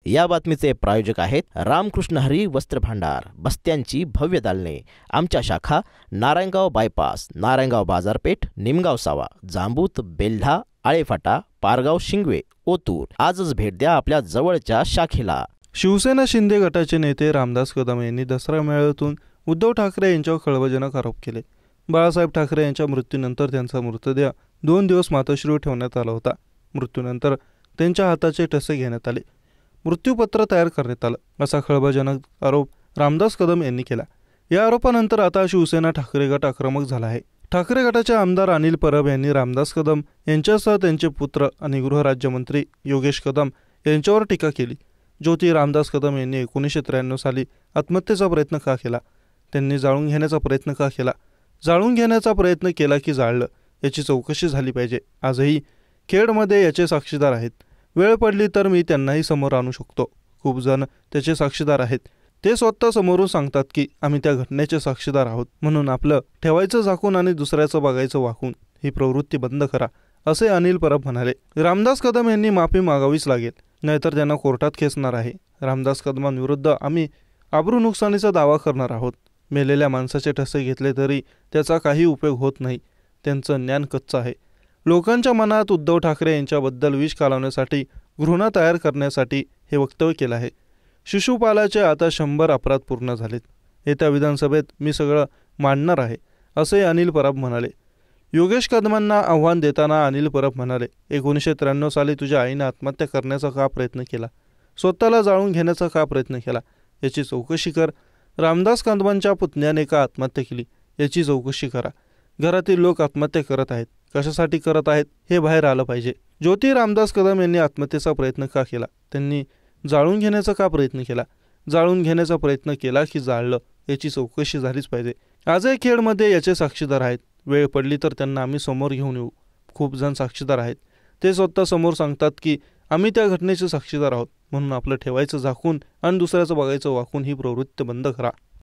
या बातमीचे प्रायोजक आहेत रामकृष्ण हरी वस्त्र भांडार, बस्त्यांची भव्य दालने। आमच्या शाखा नारायणगाव बायपास, नारायणगाव बाजारपेठ, निमगाव सावा, जांबूत, बेल्ढा, आळेफाटा, पारगाव, शिंगवे, ओतूर। आजच भेट द्या आपल्या जवळच्या शाखेला। शिवसेना शिंदे गटाचे नेते रामदास कदम यांनी दसरा मेळाव्यातून उद्धव ठाकरे यांच्यावर खळबळजनक आरोप केले। बाळासाहेब ठाकरे यांच्या मृत्यूनंतर त्यांचा मृतदेह 2 दिवस मातोश्रीवर ठेवण्यात आला होता। मृत्यूनंतर त्यांच्या हाताचे ठसे घेण्यात आले, मृत्यूपत्र तयार करण्यात आलं, असा खळबळजनक आरोप रामदास कदम यांनी केला। या आरोपानंतर आता शिवसेना ठाकरे गट आक्रमक झाला आहे। ठाकरे गटाचे आमदार अनिल परब यांनी रामदास कदम यांच्यासह त्यांचे पुत्र आणि गृहराज्यमंत्री योगेश कदम यांच्यावर टीका केली। ज्योती रामदास कदम यांनी 1993 साली आत्महत्येचा प्रयत्न का केला? त्यांनी जाळून घेण्याचा प्रयत्न का केला? जाळून घेण्याचा प्रयत्न केला की जाळलं, याची चौकशी झाली पाहिजे। आजही खेडमध्ये याचे साक्षीदार आहेत। वेळ पडली तर मी त्यांनाही समोर आणू शकतो। खूप जण त्याचे साक्षीदार आहेत। ते स्वतः समोरून सांगतात की आम्ही त्या घटनेचे साक्षीदार आहोत, म्हणून आपलं ठेवायचं झाकून आणि दुसऱ्याचं बघायचं वाकून ही प्रवृत्ती बंद करा, असे अनिल परब म्हणाले। रामदास कदम यांनी माफी मागावीच लागेल, नाहीतर त्यांना कोर्टात खेचणार आहे। रामदास कदमांविरुद्ध आम्ही आबरू नुकसानीचा दावा करणार आहोत। मेलेल्या माणसाचे ठसे घेतले तरी त्याचा काही उपयोग होत नाही। त्यांचं ज्ञान कच्चं आहे। लोकांच्या मनात उद्धव ठाकरे यांच्याबद्दल विष कालवण्यासाठी, घृणा तयार करण्यासाठी हे वक्तव्य केलं आहे। शिशुपालाचे आता 100 अपराध पूर्ण झालेत। येत्या विधानसभेत मी सगळं मांडणार आहे, असे अनिल परब म्हणाले। योगेश कदमांना आव्हान देताना अनिल परब म्हणाले, 1993 साली तुझ्या आईने आत्महत्या करण्याचा का प्रयत्न केला? स्वतःला जाळून घेण्याचा का प्रयत्न केला? याची चौकशी कर। रामदास कदमांच्या पुतण्याने का आत्महत्या केली? याची चौकशी करा। घरातील लोक आत्महत्या करत आहेत, कशासाठी करत आहेत हे बाहेर आलं पाहिजे। ज्योती रामदास कदम यांनी आत्महत्येचा प्रयत्न का केला? त्यांनी जाळून घेण्याचा का प्रयत्न केला? जाळून घेण्याचा प्रयत्न केला की जाळलं, याची चौकशी झालीच पाहिजे। आजही खेडमध्ये याचे साक्षीदार आहेत। वेळ पडली तर त्यांना आम्ही समोर घेऊन येऊ। खूप जण साक्षीदार आहेत। ते स्वतः समोर सांगतात की आम्ही त्या घटनेचे साक्षीदार आहोत, म्हणून आपलं ठेवायचं झाकून आणि दुसऱ्याचं बघायचं वाकून ही प्रवृत्ती बंद करा।